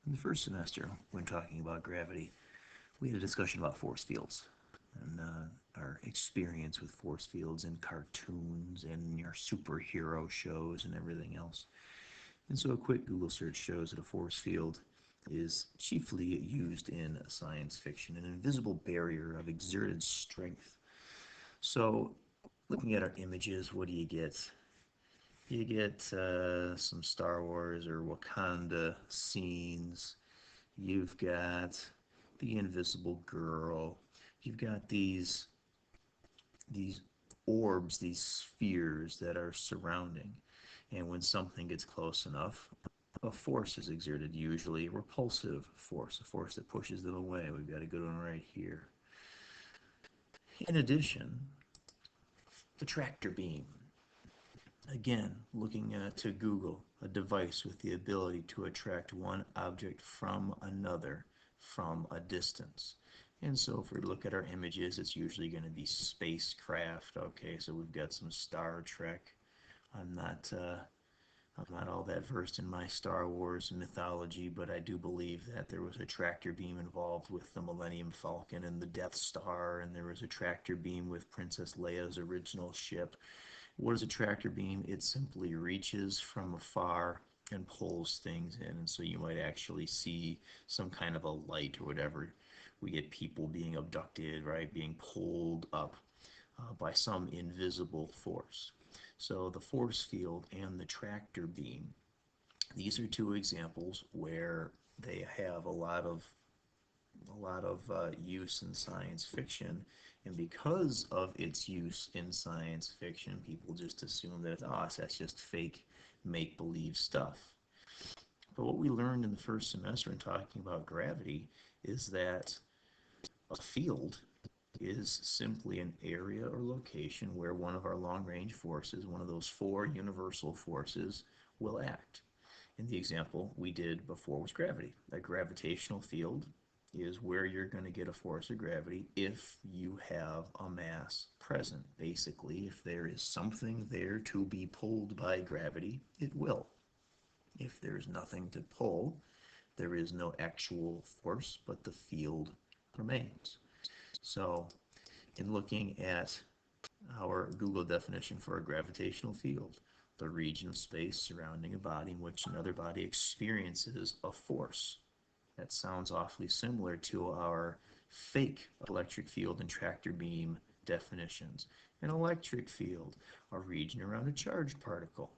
In the first semester, when talking about gravity, we had a discussion about force fields and our experience with force fields in cartoons and your superhero shows and everything else. And so a quick Google search shows that a force field is chiefly used in science fiction, an invisible barrier of exerted strength. So, looking at our images, what do you get? You get some Star Wars or Wakanda scenes. You've got the Invisible Girl. You've got these orbs, these spheres that are surrounding. And when something gets close enough, a force is exerted, usually a repulsive force, a force that pushes them away. We've got a good one right here. In addition, the tractor beam. Again, looking to Google, a device with the ability to attract one object from another from a distance. And so if we look at our images, it's usually going to be spacecraft. Okay, so we've got some Star Trek. I'm not uh, I'm not all that versed in my Star Wars mythology, but I do believe that there was a tractor beam involved with the Millennium Falcon and the Death Star, and there was a tractor beam with Princess Leia's original ship. What is a tractor beam? It simply reaches from afar and pulls things in, and so you might actually see some kind of a light or whatever. We get people being abducted, right, being pulled up by some invisible force. So the force field and the tractor beam, these are two examples where they have a lot of use in science fiction, and because of its use in science fiction, people just assume that that's just fake make-believe stuff. But what we learned in the first semester in talking about gravity is that a field is simply an area or location where one of our long-range forces, one of those four universal forces, will act. In the example we did before was gravity. A gravitational field is where you're going to get a force of gravity if you have a mass present. Basically, if there is something there to be pulled by gravity, it will. If there's nothing to pull, there is no actual force, but the field remains. So, in looking at our Google definition for a gravitational field, the region of space surrounding a body in which another body experiences a force. That sounds awfully similar to our fake electric field and tractor beam definitions. An electric field, a region around a charged particle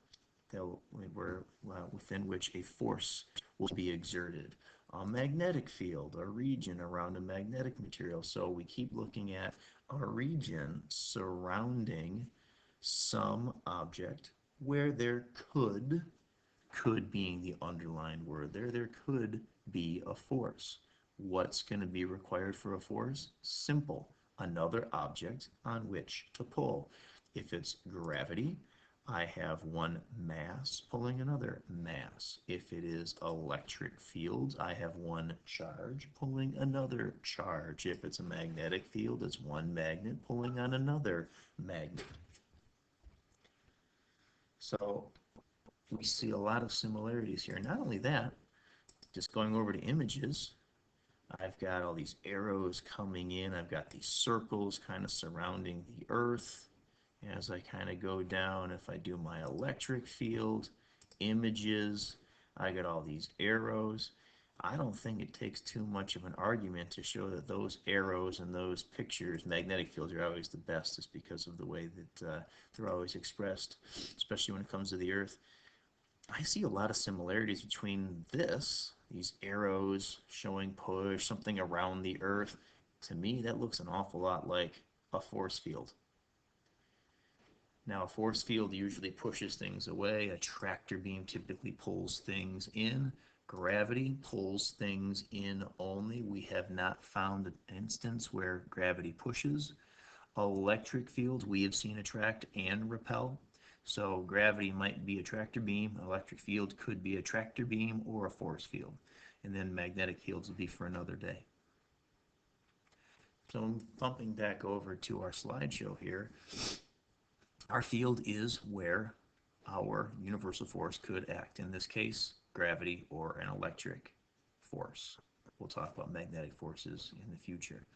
within which a force will be exerted. A magnetic field, a region around a magnetic material. So we keep looking at a region surrounding some object where there could being the underlined word there could be a force. What's going to be required for a force? Simple. Another object on which to pull. If it's gravity, I have one mass pulling another mass. If it is electric fields, I have one charge pulling another charge. If it's a magnetic field, it's one magnet pulling on another magnet. So we see a lot of similarities here. Not only that, just going over to images, I've got all these arrows coming in. I've got these circles kind of surrounding the Earth. As I kind of go down, if I do my electric field, images, I got all these arrows. I don't think it takes too much of an argument to show that those arrows and those pictures, magnetic fields, are always the best, just because of the way that they're always expressed, especially when it comes to the Earth. I see a lot of similarities between these arrows showing push, something around the Earth. To me, that looks an awful lot like a force field. Now, a force field usually pushes things away. A tractor beam typically pulls things in. Gravity pulls things in only. We have not found an instance where gravity pushes. Electric fields, we have seen attract and repel. So gravity might be a tractor beam, electric field could be a tractor beam or a force field. And then magnetic fields will be for another day. So I'm bumping back over to our slideshow here. Our field is where our universal force could act. In this case, gravity or an electric force. We'll talk about magnetic forces in the future.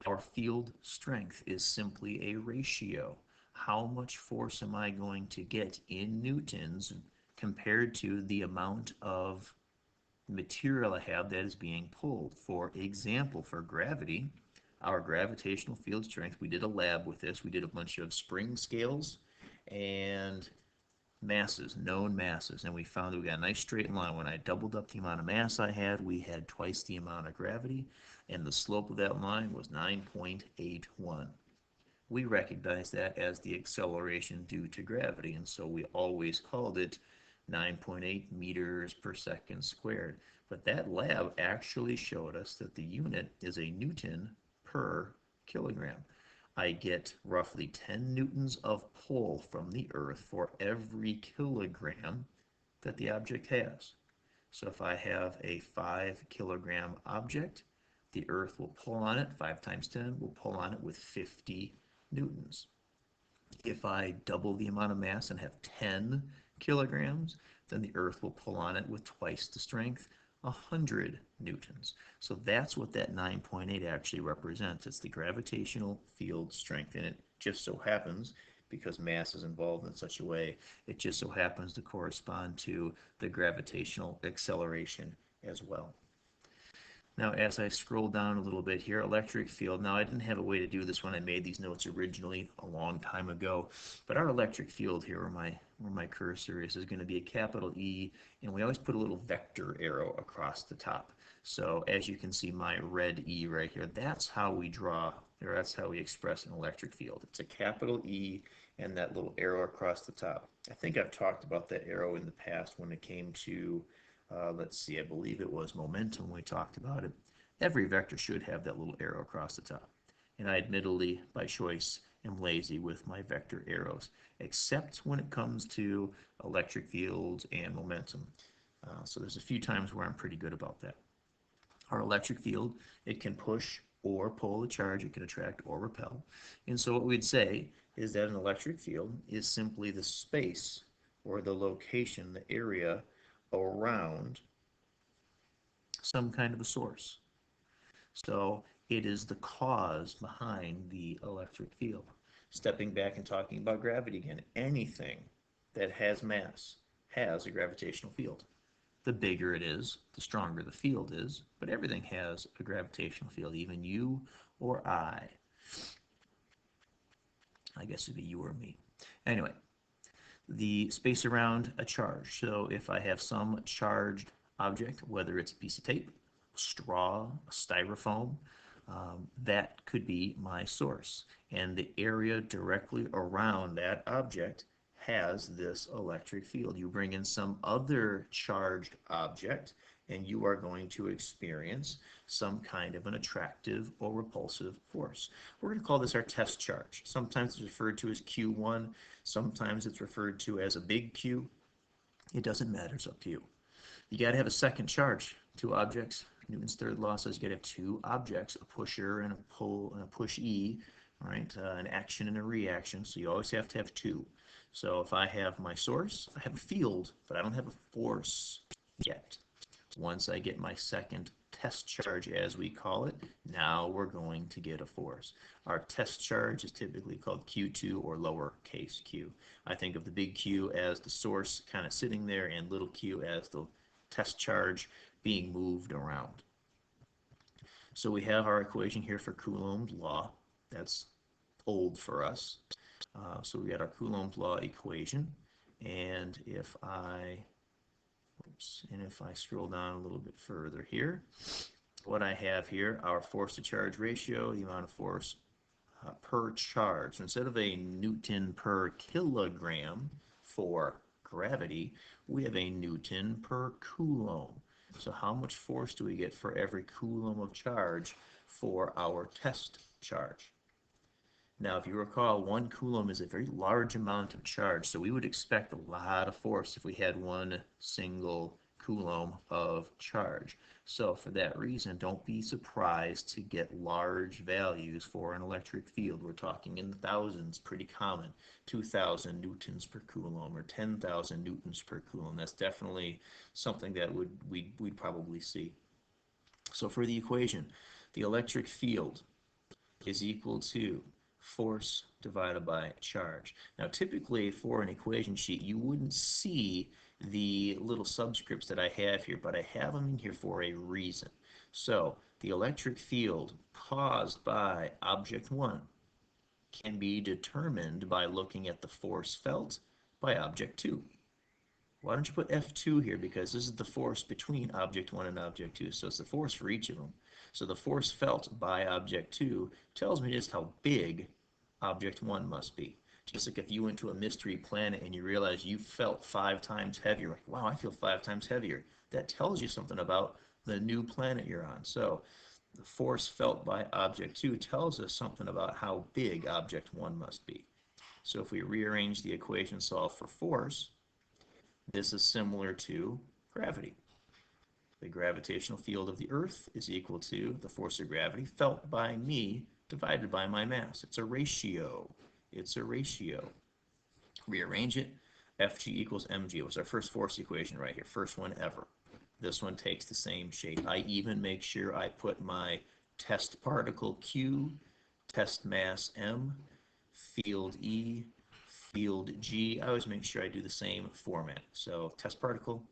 Our field strength is simply a ratio. How much force am I going to get in newtons compared to the amount of material I have that is being pulled? For example, for gravity, our gravitational field strength, we did a lab with this. We did a bunch of spring scales and masses, known masses, and we found that we got a nice straight line. When I doubled up the amount of mass I had, we had twice the amount of gravity, and the slope of that line was 9.81. We recognize that as the acceleration due to gravity, and so we always called it 9.8 meters per second squared. But that lab actually showed us that the unit is a Newton per kilogram. I get roughly 10 newtons of pull from the Earth for every kilogram that the object has. So if I have a 5 kilogram object, the Earth will pull on it, 5 times 10 will pull on it with 50 newtons. If I double the amount of mass and have 10 kilograms, then the Earth will pull on it with twice the strength, 100 newtons. So that's what that 9.8 actually represents. It's the gravitational field strength, and it just so happens, because mass is involved in such a way, it just so happens to correspond to the gravitational acceleration as well. Now, as I scroll down a little bit here, electric field. Now, I didn't have a way to do this when I made these notes originally a long time ago, but our electric field here, where my cursor is going to be a capital E, and we always put a little vector arrow across the top. So as you can see, my red E right here, that's how we draw, or that's how we express an electric field. It's a capital E and that little arrow across the top. I think I've talked about that arrow in the past when it came to let's see, I believe it was momentum when we talked about it. Every vector should have that little arrow across the top. And I admittedly, by choice, am lazy with my vector arrows, except when it comes to electric fields and momentum. So there's a few times where I'm pretty good about that. Our electric field, it can push or pull a charge, it can attract or repel. And so what we'd say is that an electric field is simply the space or the location, the area around some kind of a source. So it is the cause behind the electric field. Stepping back and talking about gravity again, anything that has mass has a gravitational field. The bigger it is, the stronger the field is, but everything has a gravitational field, even you or I guess it'd be you or me. Anyway, the space around a charge. So if I have some charged object, whether it's a piece of tape, straw, styrofoam, that could be my source. And the area directly around that object has this electric field. You bring in some other charged object, and you are going to experience some kind of an attractive or repulsive force. We're going to call this our test charge. Sometimes it's referred to as Q1, sometimes it's referred to as a big Q. It doesn't matter, it's up to you. You got to have a second charge. Two objects. Newton's third law says you got to have two objects, a pusher and a pull and a push E, right? An action and a reaction. So you always have to have two. So if I have my source, I have a field, but I don't have a force yet. Once I get my second test charge, as we call it, now we're going to get a force. Our test charge is typically called Q2 or lowercase q. I think of the big Q as the source kind of sitting there and little q as the test charge being moved around. So we have our equation here for Coulomb's law. That's old for us. So we got our Coulomb's law equation, and if I scroll down a little bit further here, what I have here, our force to charge ratio, the amount of force per charge. So instead of a Newton per kilogram for gravity, we have a Newton per Coulomb. So how much force do we get for every Coulomb of charge for our test charge? Now, if you recall, 1 Coulomb is a very large amount of charge, so we would expect a lot of force if we had 1 single Coulomb of charge. So for that reason, don't be surprised to get large values for an electric field. We're talking in the thousands, pretty common. 2,000 newtons per Coulomb or 10,000 newtons per Coulomb. That's definitely something that we'd probably see. So for the equation, the electric field is equal to force divided by charge. Now, typically for an equation sheet, you wouldn't see the little subscripts that I have here, but I have them in here for a reason. So the electric field caused by object 1 can be determined by looking at the force felt by object 2. Why don't you put F2 here? Because this is the force between object 1 and object 2. So it's the force for each of them. So the force felt by object 2 tells me just how big object 1 must be. Just like if you went to a mystery planet and you realize you felt 5 times heavier. Like, wow, I feel 5 times heavier. That tells you something about the new planet you're on. So the force felt by object 2 tells us something about how big object 1 must be. So if we rearrange the equation solve for force, this is similar to gravity. The gravitational field of the Earth is equal to the force of gravity felt by me divided by my mass. It's a ratio. It's a ratio. Rearrange it. Fg equals mg. It was our first force equation right here. First one ever. This one takes the same shape. I even make sure I put my test particle Q, test mass M, field E, field G. I always make sure I do the same format. So test particle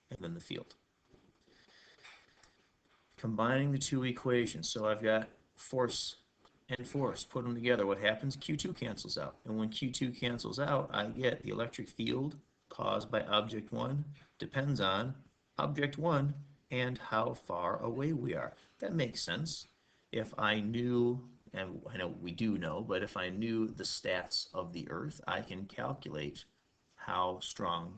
and then the field. Combining the two equations. So I've got force and force. Put them together. What happens? Q2 cancels out. And when Q2 cancels out, I get the electric field caused by object 1 depends on object 1 and how far away we are. That makes sense. If I knew, and I know we do know, but if I knew the stats of the Earth, I can calculate how strong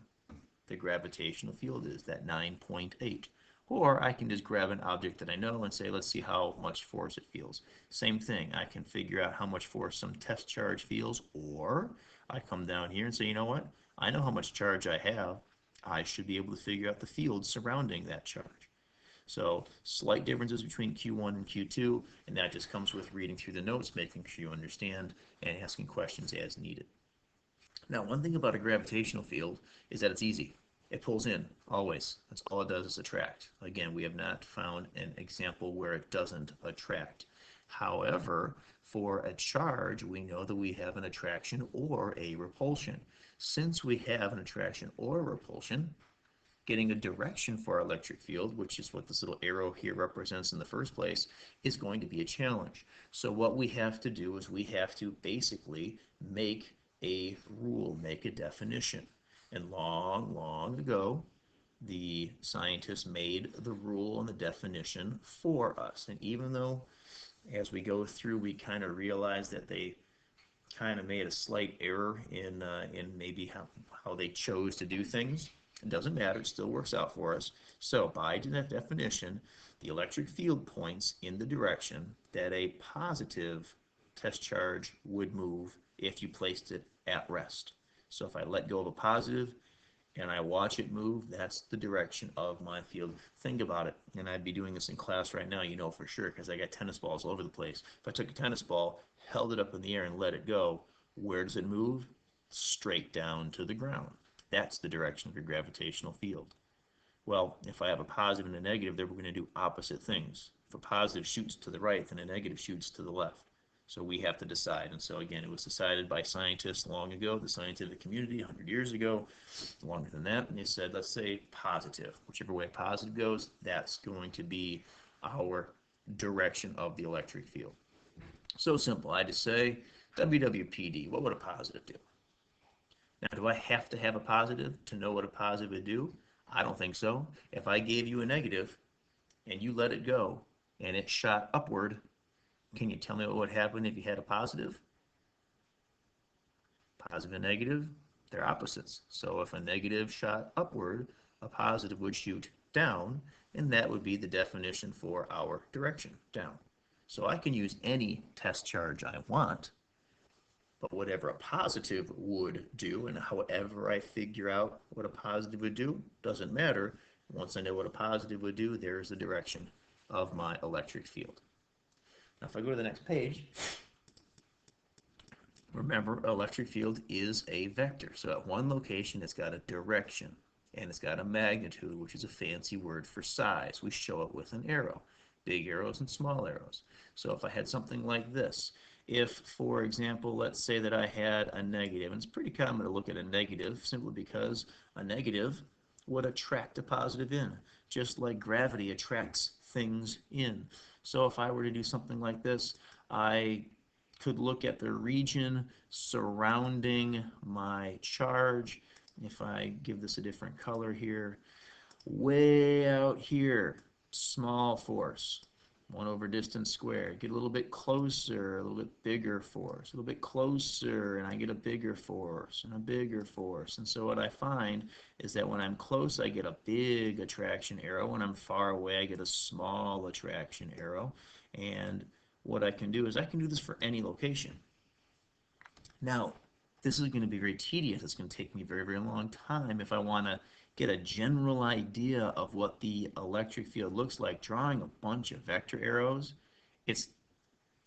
the gravitational field is, that 9.8. Or I can just grab an object that I know and say, let's see how much force it feels. Same thing, I can figure out how much force some test charge feels, or I come down here and say, you know what? I know how much charge I have. I should be able to figure out the field surrounding that charge. So slight differences between Q1 and Q2, and that just comes with reading through the notes, making sure you understand, and asking questions as needed. Now, one thing about a gravitational field is that it's easy. It pulls in, always. That's all it does is attract. Again, we have not found an example where it doesn't attract. However, for a charge, we know that we have an attraction or a repulsion. Since we have an attraction or a repulsion, getting a direction for our electric field, which is what this little arrow here represents in the first place, is going to be a challenge. So what we have to do is we have to basically make a rule, make a definition. And long, long ago, the scientists made the rule and the definition for us. And even though as we go through, we kind of realize that they kind of made a slight error in maybe how they chose to do things. It doesn't matter, it still works out for us. So by that definition, the electric field points in the direction that a positive test charge would move if you placed it at rest. So if I let go of a positive and I watch it move, that's the direction of my field. Think about it, and I'd be doing this in class right now, you know for sure, because I got tennis balls all over the place. If I took a tennis ball, held it up in the air and let it go, where does it move? Straight down to the ground. That's the direction of your gravitational field. Well, if I have a positive and a negative, then we're going to do opposite things. If a positive shoots to the right, then a negative shoots to the left. So we have to decide. And so again, it was decided by scientists long ago, the scientific community 100 years ago, longer than that, and they said, let's say positive. Whichever way positive goes, that's going to be our direction of the electric field. So simple. I just say WWPD. What would a positive do? Now, do I have to have a positive to know what a positive would do? I don't think so. If I gave you a negative and you let it go and it shot upward, can you tell me what would happen if you had a positive? Positive and negative, they're opposites. So if a negative shot upward, a positive would shoot down, and that would be the definition for our direction, down. So I can use any test charge I want, but whatever a positive would do, and however I figure out what a positive would do, doesn't matter. Once I know what a positive would do, there's the direction of my electric field. Now if I go to the next page, remember, electric field is a vector. So at one location, it's got a direction, and it's got a magnitude, which is a fancy word for size. We show it with an arrow. big arrows and small arrows. So if I had something like this, if, for example, let's say that I had a negative, and it's pretty common to look at a negative simply because a negative would attract a positive in, just like gravity attracts things in. So if I were to do something like this, I could look at the region surrounding my charge. If I give this a different color here, way out here, small force, 1 over distance squared. Get a little bit closer, a little bit bigger force, a little bit closer, and I get a bigger force and a bigger force. And so what I find is that when I'm close, I get a big attraction arrow. When I'm far away, I get a small attraction arrow. And what I can do is I can do this for any location. Now, this is going to be very tedious. It's going to take me a very, very long time if I want to get a general idea of what the electric field looks like. Drawing a bunch of vector arrows, it's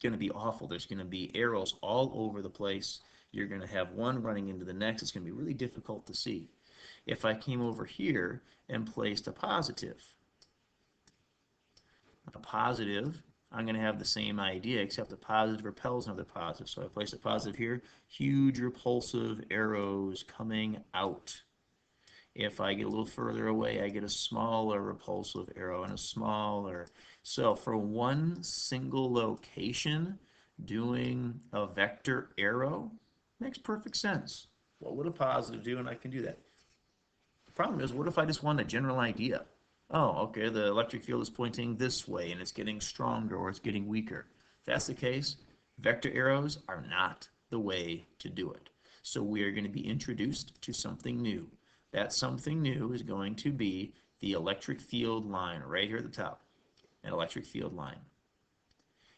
going to be awful. There's going to be arrows all over the place. You're going to have one running into the next. It's going to be really difficult to see. If I came over here and placed a positive, I'm going to have the same idea, except the positive repels another positive. So I place a positive here, huge repulsive arrows coming out. If I get a little further away, I get a smaller repulsive arrow and a smaller. So for one single location, doing a vector arrow makes perfect sense. What would a positive do? And I can do that. The problem is, what if I just want a general idea? Oh, okay, the electric field is pointing this way and it's getting stronger or it's getting weaker. If that's the case, vector arrows are not the way to do it. So we are going to be introduced to something new. That something new is going to be the electric field line right here at the top, an electric field line.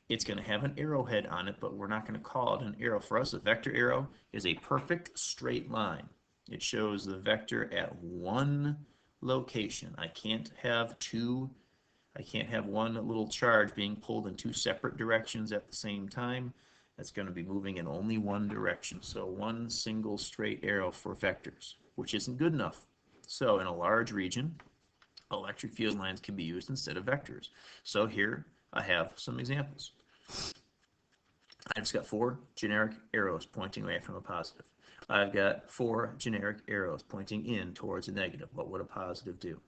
It's going to have an arrowhead on it, but we're not going to call it an arrow. For us, a vector arrow is a perfect straight line. It shows the vector at one location. I can't have one little charge being pulled in two separate directions at the same time. That's going to be moving in only one direction. So one single straight arrow for vectors, which isn't good enough. So in a large region, electric field lines can be used instead of vectors. So here I have some examples. I've just got 4 generic arrows pointing away from a positive. I've got 4 generic arrows pointing in towards a negative. What would a positive do?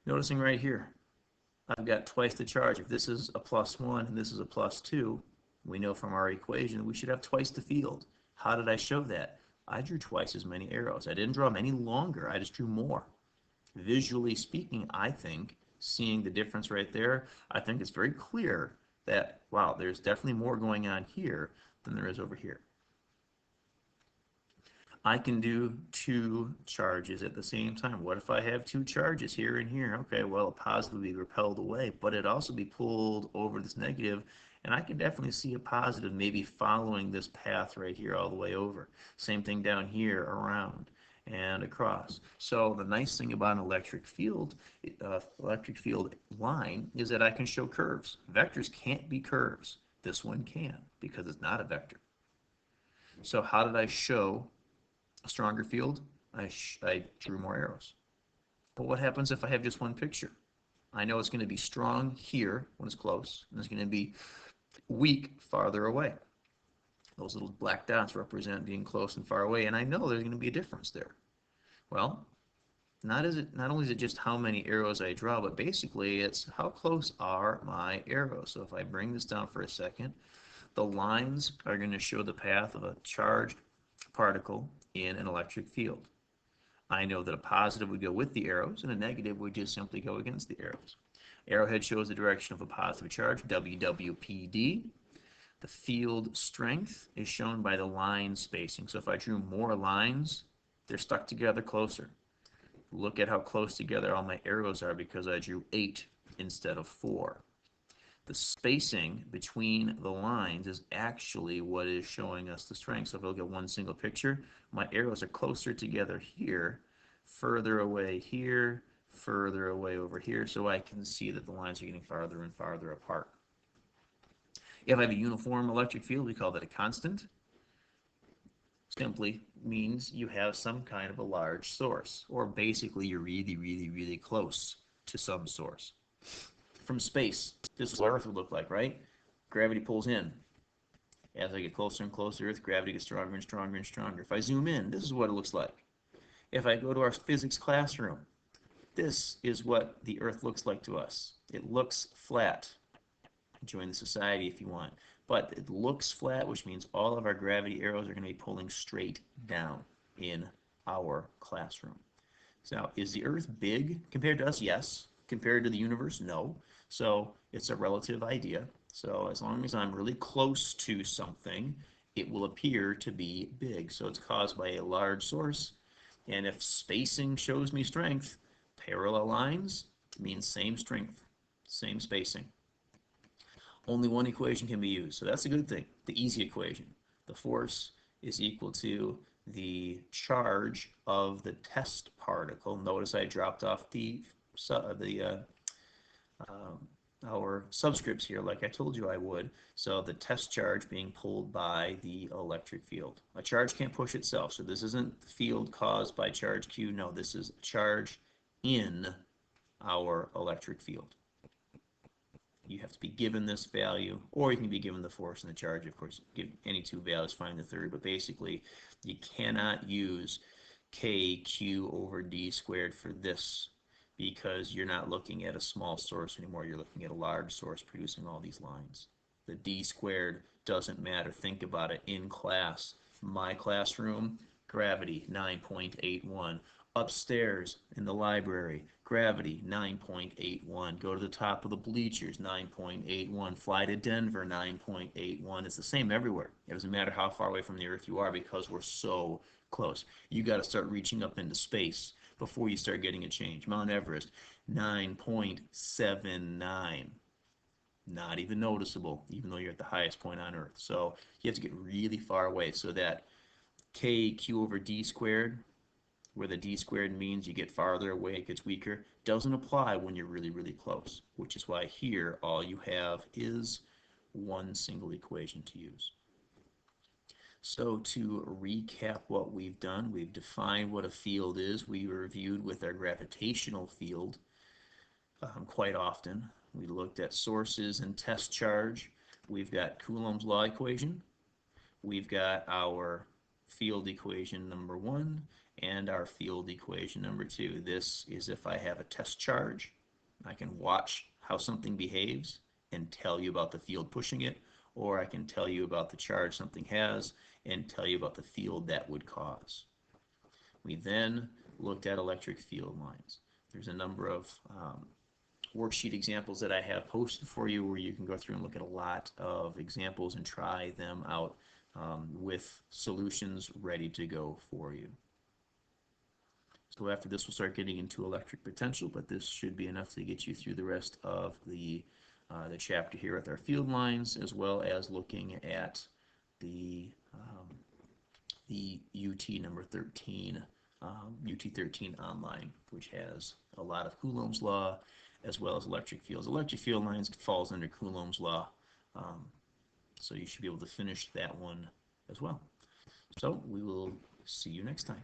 Noticing right here, I've got twice the charge. If this is a +1 and this is a +2, we know from our equation we should have twice the field. How did I show that? I drew twice as many arrows. I didn't draw them any longer. I just drew more. Visually speaking, I think, seeing the difference right there, I think it's very clear that, wow, there's definitely more going on here than there is over here. I can do 2 charges at the same time. What if I have 2 charges here and here? Okay, well, a positive will be repelled away, but it'd also be pulled over this negative, and I can definitely see a positive maybe following this path right here all the way over. Same thing down here, around and across. So the nice thing about an electric field line is that I can show curves. Vectors can't be curves. This one can because it's not a vector. So how did I show a stronger field? I drew more arrows. But what happens if I have just one picture? I know it's going to be strong here when it's close, and it's going to be weak farther away. Those little black dots represent being close and far away, and I know there's going to be a difference there. Well, not only is it just how many arrows I draw, but basically it's how close are my arrows. So if I bring this down for a second, the lines are going to show the path of a charged particle in an electric field. I know that a positive would go with the arrows and a negative would just simply go against the arrows. Arrowhead shows the direction of a positive charge, WWPD. The field strength is shown by the line spacing. So if I drew more lines, they're stuck together closer. Look at how close together all my arrows are because I drew 8 instead of 4. The spacing between the lines is actually what is showing us the strength. So if I look at one single picture, my arrows are closer together here, further away here, further away over here, so I can see that the lines are getting farther and farther apart. If I have a uniform electric field, we call that a constant. Simply means you have some kind of a large source, or basically you're really, really, really close to some source. from space. This is what Earth would look like, right? Gravity pulls in. As I get closer and closer to Earth, gravity gets stronger and stronger and stronger. If I zoom in, this is what it looks like. If I go to our physics classroom, this is what the Earth looks like to us. It looks flat. Join the society if you want. But it looks flat, which means all of our gravity arrows are going to be pulling straight down in our classroom. So is the Earth big compared to us? Yes. Compared to the universe? No. So it's a relative idea. So as long as I'm really close to something, it will appear to be big. So it's caused by a large source. And if spacing shows me strength, parallel lines means same strength, same spacing. Only one equation can be used. So that's a good thing, the easy equation. The force is equal to the charge of the test particle. Notice I dropped off our subscripts here like I told you I would. So the test charge being pulled by the electric field. A charge can't push itself, so this isn't field caused by charge Q. No, this is charge in our electric field. You have to be given this value, or you can be given the force and the charge. Of course, give any two values, find the third, but basically you cannot use kq over d squared for this because you're not looking at a small source anymore. You're looking at a large source producing all these lines. The d squared doesn't matter. Think about it in class. My classroom, gravity 9.81. Upstairs in the library, gravity 9.81. Go to the top of the bleachers, 9.81. Fly to Denver, 9.81. It's the same everywhere. It doesn't matter how far away from the Earth you are because we're so close. You got to start reaching up into space before you start getting a change. Mount Everest, 9.79. Not even noticeable, even though you're at the highest point on Earth. So you have to get really far away so that kq over d squared, where the d squared means you get farther away, it gets weaker, doesn't apply when you're really, really close, which is why here all you have is one single equation to use. So to recap what we've done, we've defined what a field is. We reviewed with our gravitational field quite often. We looked at sources and test charge. We've got Coulomb's law equation. We've got our field equation number 1 and our field equation number 2. This is if I have a test charge. I can watch how something behaves and tell you about the field pushing it, or I can tell you about the charge something has and tell you about the field that would cause. We then looked at electric field lines. There's a number of worksheet examples that I have posted for you where you can go through and look at a lot of examples and try them out with solutions ready to go for you. So after this, we'll start getting into electric potential, but this should be enough to get you through the rest of the chapter here with our field lines, as well as looking at the UT number 13, UT 13 online, which has a lot of Coulomb's law, as well as electric fields. Electric field lines falls under Coulomb's law, so you should be able to finish that one as well. So we will see you next time.